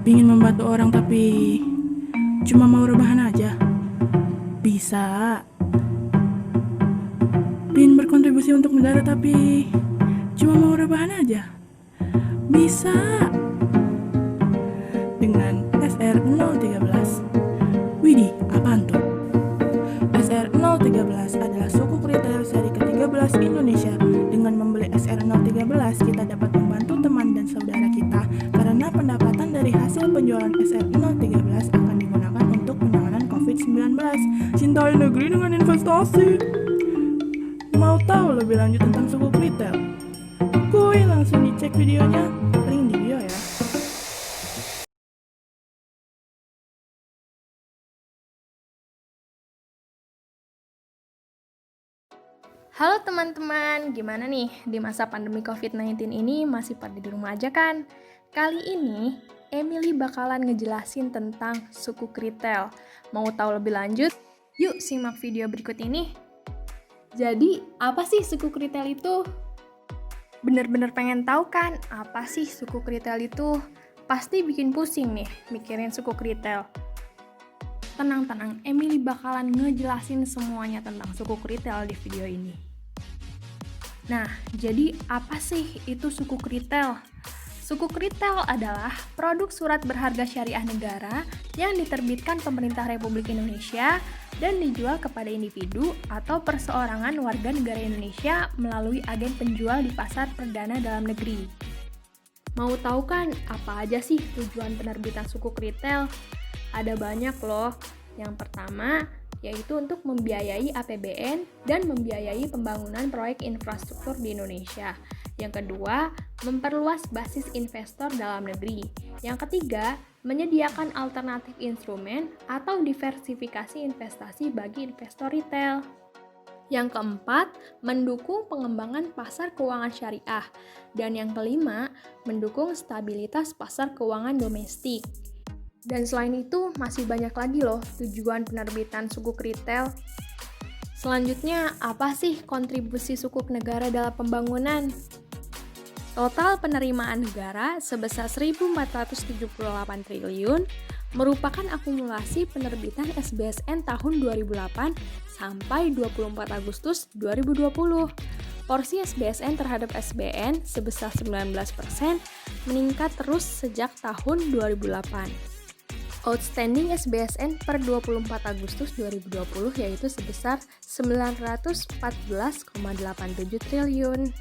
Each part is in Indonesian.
Pingin membantu orang tapi cuma mau rebahan aja? Bisa. Pingin berkontribusi untuk negara tapi cuma mau rebahan aja? Bisa. Dengan SR013. Widih, apaan tuh? SR013 adalah sukuk retail seri ke-13 Indonesia. Dengan membeli SR013, kita dapat membantu teman dan saudara kita karena pendapatan dari hasil penjualan SR013 akan digunakan untuk penanganan COVID-19. Cintai negeri dengan investasi. Mau tahu lebih lanjut tentang sukuk retail? Kuy, langsung dicek videonya, link di bio ya. Halo teman-teman, gimana nih di masa pandemi COVID-19 ini masih pada di rumah aja kan? Kali ini, Emily bakalan ngejelasin tentang sukuk retail. Mau tahu lebih lanjut? Yuk simak video berikut ini. Jadi, apa sih sukuk retail itu? Bener-bener pengen tahu kan apa sih sukuk retail itu? Pasti bikin pusing nih mikirin sukuk retail. Tenang-tenang, Emily bakalan ngejelasin semuanya tentang sukuk retail di video ini. Nah, jadi apa sih itu sukuk retail? Sukuk retail adalah produk surat berharga syariah negara yang diterbitkan pemerintah Republik Indonesia dan dijual kepada individu atau perseorangan warga negara Indonesia melalui agen penjual di pasar perdana dalam negeri. Mau tahu kan apa aja sih tujuan penerbitan sukuk retail? Ada banyak loh. Yang pertama, yaitu untuk membiayai APBN dan membiayai pembangunan proyek infrastruktur di Indonesia. Yang kedua, memperluas basis investor dalam negeri. Yang ketiga, menyediakan alternatif instrumen atau diversifikasi investasi bagi investor retail. Yang keempat, mendukung pengembangan pasar keuangan syariah. Dan yang kelima, mendukung stabilitas pasar keuangan domestik. Dan selain itu, masih banyak lagi loh tujuan penerbitan sukuk retail. Selanjutnya, apa sih kontribusi sukuk negara dalam pembangunan? Total penerimaan negara sebesar 1.478 triliun merupakan akumulasi penerbitan SBSN tahun 2008 sampai 24 Agustus 2020. Porsi SBSN terhadap SBN sebesar 19% meningkat terus sejak tahun 2008. Outstanding SBSN per 24 Agustus 2020 yaitu sebesar 914,87 triliun.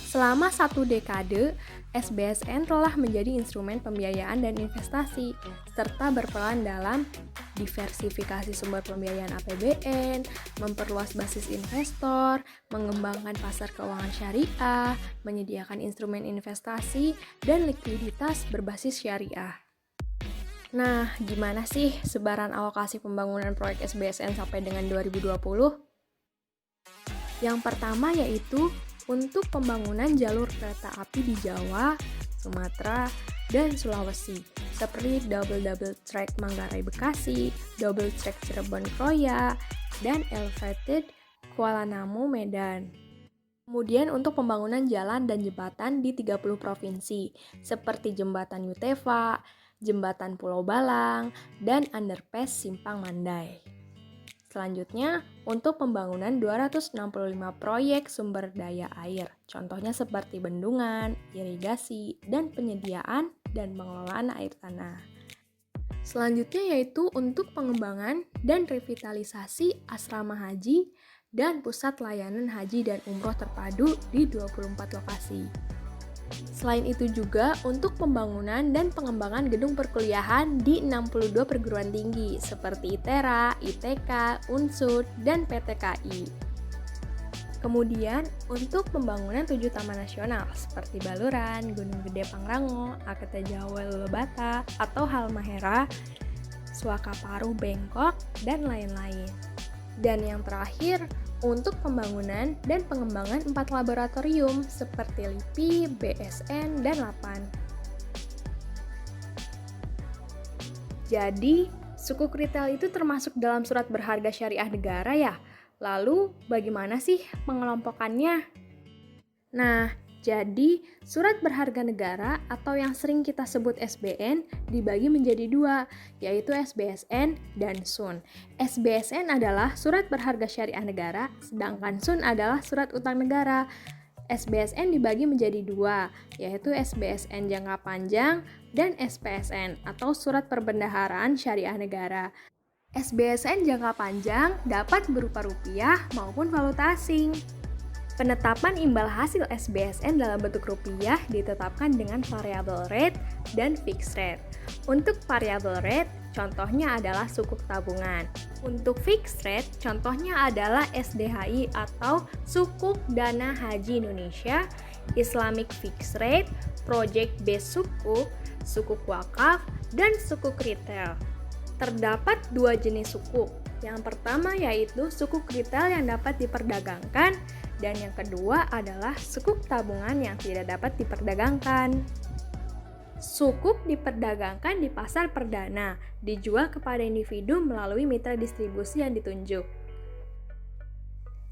Selama satu dekade, SBSN telah menjadi instrumen pembiayaan dan investasi, serta berperan dalam diversifikasi sumber pembiayaan APBN, memperluas basis investor, mengembangkan pasar keuangan syariah, menyediakan instrumen investasi, dan likuiditas berbasis syariah. Nah, gimana sih sebaran alokasi pembangunan proyek SBSN sampai dengan 2020? Yang pertama yaitu untuk pembangunan jalur kereta api di Jawa, Sumatera, dan Sulawesi, seperti double track Manggarai Bekasi, double track Cirebon Kroya, dan elevated Kuala Namu Medan. Kemudian untuk pembangunan jalan dan jembatan di 30 provinsi, seperti Jembatan Yutefa, Jembatan Pulau Balang, dan Underpass Simpang Mandai. Selanjutnya, untuk pembangunan 265 proyek sumber daya air, contohnya seperti bendungan, irigasi, dan penyediaan dan pengelolaan air tanah. Selanjutnya yaitu untuk pengembangan dan revitalisasi asrama haji dan pusat layanan haji dan umroh terpadu di 24 lokasi. Selain itu juga untuk pembangunan dan pengembangan gedung perkuliahan di 62 perguruan tinggi seperti ITERA, ITK, UNSUD, dan PTKI. Kemudian untuk pembangunan 7 taman nasional seperti Baluran, Gunung Gede Pangrango, Akete Jawa Lulebata, atau Halmahera, Suakaparu Bengkok, dan lain-lain. Dan yang terakhir, untuk pembangunan dan pengembangan 4 laboratorium seperti LIPI, BSN, dan LAPAN. Jadi, sukuk retail itu termasuk dalam surat berharga syariah negara ya? Lalu, bagaimana sih pengelompokannya? Nah, Jadi, surat berharga negara atau yang sering kita sebut SBN dibagi menjadi dua, yaitu SBSN dan SUN. SBSN adalah surat berharga syariah negara, sedangkan SUN adalah surat utang negara. SBSN dibagi menjadi dua, yaitu SBSN jangka panjang dan SPSN atau surat perbendaharaan syariah negara. SBSN jangka panjang dapat berupa rupiah maupun valuta asing. Penetapan imbal hasil SBSN dalam bentuk rupiah ditetapkan dengan variable rate dan fixed rate. Untuk variable rate, contohnya adalah sukuk tabungan. Untuk fixed rate, contohnya adalah SDHI atau Sukuk Dana Haji Indonesia, Islamic Fixed Rate, Project Based Sukuk, sukuk wakaf, dan sukuk retail. Terdapat dua jenis sukuk. Yang pertama yaitu sukuk retail yang dapat diperdagangkan, dan yang kedua adalah sukuk tabungan yang tidak dapat diperdagangkan. Sukuk diperdagangkan di pasar perdana, dijual kepada individu melalui mitra distribusi yang ditunjuk.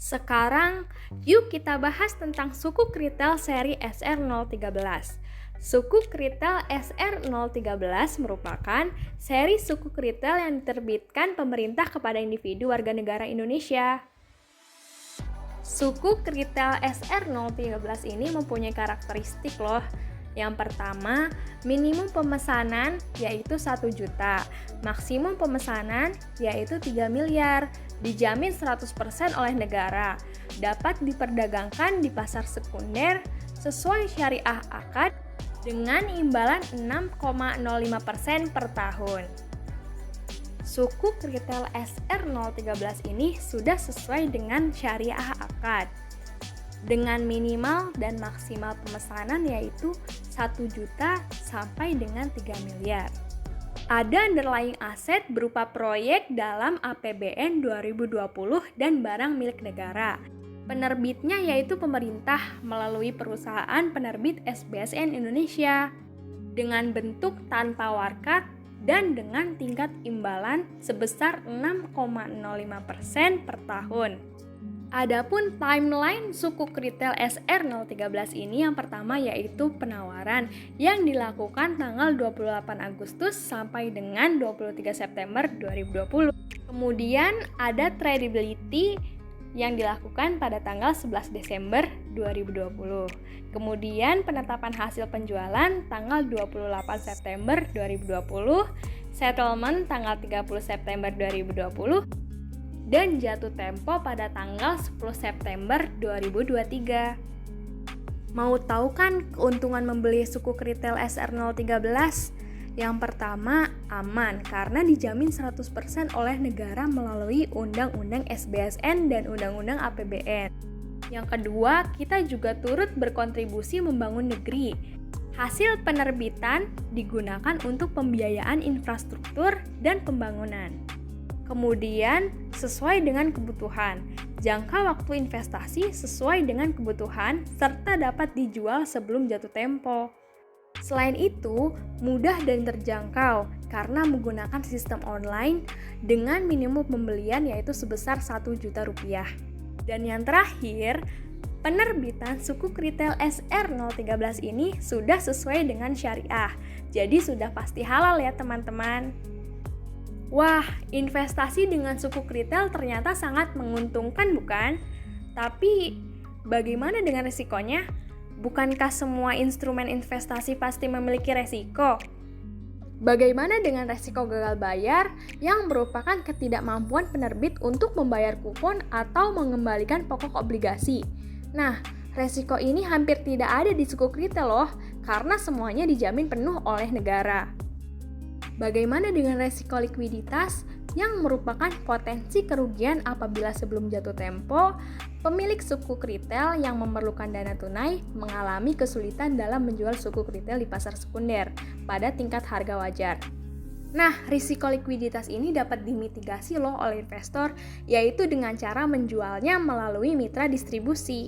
Sekarang, yuk kita bahas tentang sukuk retail seri SR013. Sukuk retail SR013 merupakan seri sukuk retail yang diterbitkan pemerintah kepada individu warga negara Indonesia. Sukuk retail SR013 ini mempunyai karakteristik loh. Yang pertama, minimum pemesanan yaitu 1 juta, maksimum pemesanan yaitu 3 miliar, dijamin 100% oleh negara, dapat diperdagangkan di pasar sekunder sesuai syariah akad dengan imbalan 6,05% per tahun. Sukuk retail SR013 ini sudah sesuai dengan syariah akad dengan minimal dan maksimal pemesanan yaitu 1 juta sampai dengan 3 miliar. Ada underlying aset berupa proyek dalam APBN 2020 dan barang milik negara. Penerbitnya yaitu pemerintah melalui perusahaan penerbit SBSN Indonesia dengan bentuk tanpa warkat dan dengan tingkat imbalan sebesar 6,05% per tahun. Adapun timeline sukuk retail SR013 ini yang pertama yaitu penawaran yang dilakukan tanggal 28 Agustus sampai dengan 23 September 2020. Kemudian ada tradability yang dilakukan pada tanggal 11 Desember 2020. Kemudian penetapan hasil penjualan tanggal 28 September 2020, settlement tanggal 30 September 2020, dan jatuh tempo pada tanggal 10 September 2023. Mau tahu kan keuntungan membeli sukuk retail SR013? Yang pertama, aman karena dijamin 100% oleh negara melalui Undang-Undang SBSN dan Undang-Undang APBN. Yang kedua, kita juga turut berkontribusi membangun negeri. Hasil penerbitan digunakan untuk pembiayaan infrastruktur dan pembangunan. Kemudian, sesuai dengan kebutuhan. Jangka waktu investasi sesuai dengan kebutuhan serta dapat dijual sebelum jatuh tempo. Selain itu, mudah dan terjangkau karena menggunakan sistem online dengan minimum pembelian yaitu sebesar 1 juta rupiah. Dan yang terakhir, penerbitan sukuk retail SR013 ini sudah sesuai dengan syariah. Jadi sudah pasti halal ya teman-teman. Wah, investasi dengan sukuk retail ternyata sangat menguntungkan bukan? Tapi bagaimana dengan risikonya? Bukankah semua instrumen investasi pasti memiliki resiko? Bagaimana dengan resiko gagal bayar yang merupakan ketidakmampuan penerbit untuk membayar kupon atau mengembalikan pokok obligasi? Nah, resiko ini hampir tidak ada di sukuk retail loh, karena semuanya dijamin penuh oleh negara. Bagaimana dengan resiko likuiditas yang merupakan potensi kerugian apabila sebelum jatuh tempo, pemilik sukuk retail yang memerlukan dana tunai mengalami kesulitan dalam menjual sukuk retail di pasar sekunder pada tingkat harga wajar. Nah, risiko likuiditas ini dapat dimitigasi loh oleh investor, yaitu dengan cara menjualnya melalui mitra distribusi.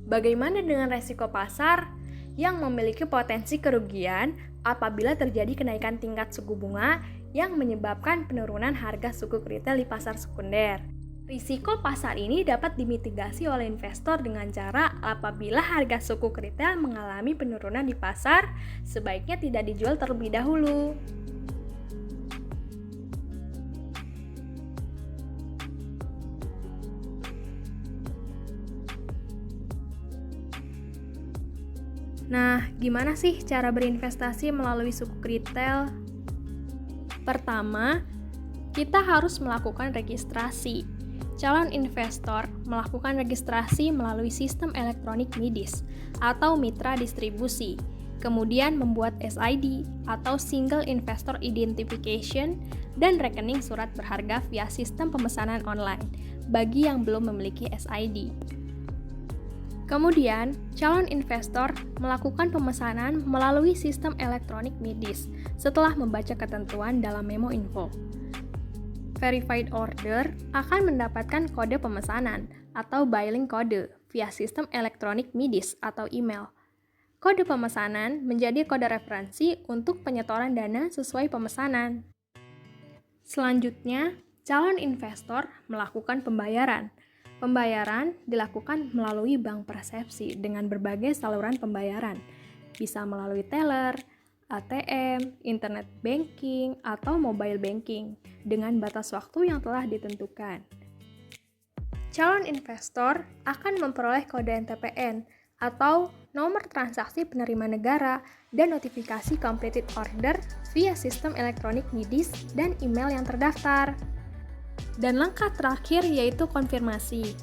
Bagaimana dengan resiko pasar yang memiliki potensi kerugian apabila terjadi kenaikan tingkat suku bunga yang menyebabkan penurunan harga sukuk retail di pasar sekunder? Risiko pasar ini dapat dimitigasi oleh investor dengan cara apabila harga suku retail mengalami penurunan di pasar, sebaiknya tidak dijual terlebih dahulu. Nah, gimana sih cara berinvestasi melalui suku retail? Pertama, kita harus melakukan registrasi. Calon investor melakukan registrasi melalui sistem elektronik MIDIS atau mitra distribusi, kemudian membuat SID atau Single Investor Identification dan rekening surat berharga via sistem pemesanan online bagi yang belum memiliki SID. Kemudian, calon investor melakukan pemesanan melalui sistem elektronik MIDIS setelah membaca ketentuan dalam memo info. Verified order akan mendapatkan kode pemesanan atau billing code via sistem elektronik MIDIS atau email. Kode pemesanan menjadi kode referensi untuk penyetoran dana sesuai pemesanan. Selanjutnya, calon investor melakukan pembayaran. Pembayaran dilakukan melalui bank persepsi dengan berbagai saluran pembayaran, bisa melalui teller, ATM, internet banking, atau mobile banking dengan batas waktu yang telah ditentukan. Calon investor akan memperoleh kode NTPN atau nomor transaksi penerima negara dan notifikasi completed order via sistem elektronik MIDIS dan email yang terdaftar. Dan langkah terakhir yaitu konfirmasi.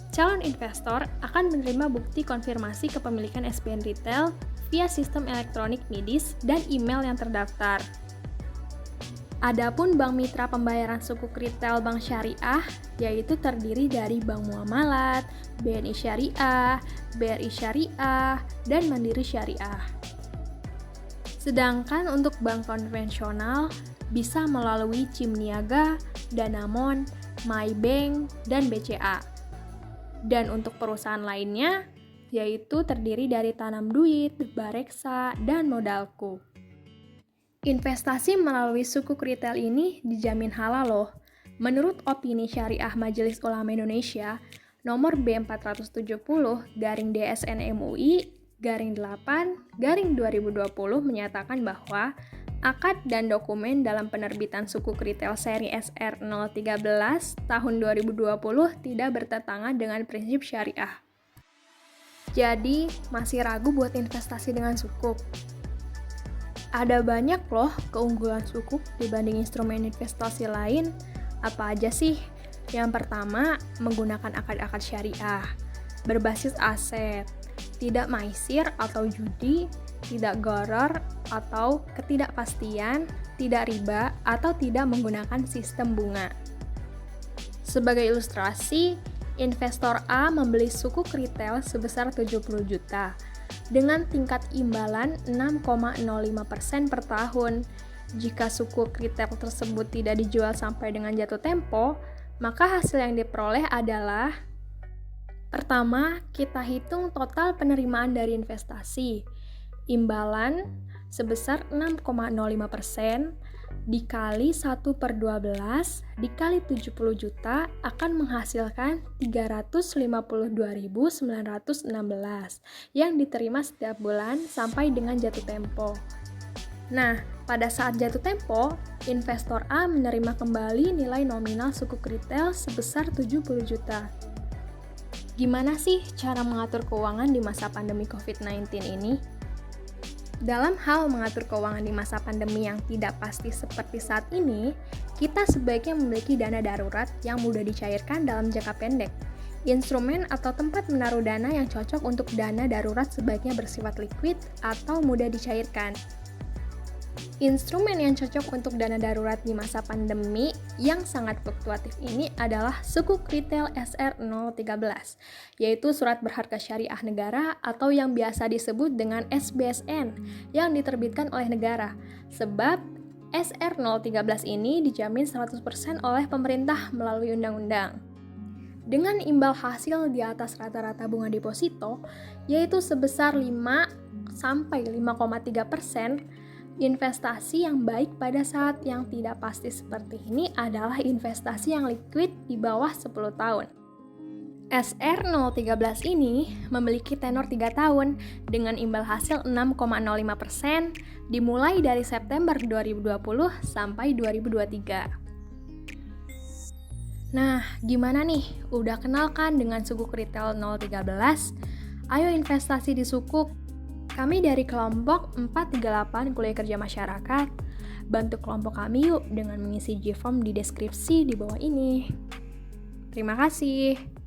Calon investor akan menerima bukti konfirmasi kepemilikan SBN Retail via sistem elektronik MIDIS dan email yang terdaftar. Adapun bank mitra pembayaran suku retail bank syariah yaitu terdiri dari Bank Muamalat, BNI Syariah, BRI Syariah, dan Mandiri Syariah. Sedangkan untuk bank konvensional bisa melalui CIM Niaga, Danamon, MyBank, dan BCA. Dan untuk perusahaan lainnya yaitu terdiri dari Tanam Duit, Bareksa, dan Modalku. Investasi melalui suku retail ini dijamin halal loh. Menurut opini Syariah Majelis Ulama Indonesia, nomor B470/DSN MUI /8/2020 menyatakan bahwa akad dan dokumen dalam penerbitan suku retail seri SR013 tahun 2020 tidak bertentangan dengan prinsip syariah. Jadi, masih ragu buat investasi dengan sukuk? Ada banyak loh keunggulan sukuk dibanding instrumen investasi lain. Apa aja sih? Yang pertama, menggunakan akad-akad syariah, berbasis aset, tidak maisir atau judi, tidak gharar atau ketidakpastian, tidak riba, atau tidak menggunakan sistem bunga. Sebagai ilustrasi, investor A membeli suku retail sebesar 70 juta dengan tingkat imbalan 6,05% per tahun. Jika suku retail tersebut tidak dijual sampai dengan jatuh tempo, maka hasil yang diperoleh adalah: pertama, kita hitung total penerimaan dari investasi. Imbalan sebesar 6,05% dikali 1/12 dikali 70 juta akan menghasilkan 352.916 yang diterima setiap bulan sampai dengan jatuh tempo. Nah, pada saat jatuh tempo, investor A menerima kembali nilai nominal suku retail sebesar 70 juta. Gimana sih cara mengatur keuangan di masa pandemi COVID-19 ini? Dalam hal mengatur keuangan di masa pandemi yang tidak pasti seperti saat ini, kita sebaiknya memiliki dana darurat yang mudah dicairkan dalam jangka pendek. Instrumen atau tempat menaruh dana yang cocok untuk dana darurat sebaiknya bersifat liquid atau mudah dicairkan. Instrumen yang cocok untuk dana darurat di masa pandemi yang sangat fluktuatif ini adalah suku retail SR013, yaitu surat berharga syariah negara atau yang biasa disebut dengan SBSN yang diterbitkan oleh negara. Sebab SR013 ini dijamin 100% oleh pemerintah melalui undang-undang. Dengan imbal hasil di atas rata-rata bunga deposito, yaitu sebesar 5-5,3%, Investasi yang baik pada saat yang tidak pasti seperti ini adalah investasi yang liquid di bawah 10 tahun. SR013 ini memiliki tenor 3 tahun dengan imbal hasil 6,05% dimulai dari September 2020 sampai 2023. Nah, gimana nih? Udah kenal kan dengan Sukuk Retail 013? Ayo investasi di Sukuk. Kami dari kelompok 438 Kuliah Kerja Masyarakat. Bantu kelompok kami yuk dengan mengisi J-Form di deskripsi di bawah ini. Terima kasih.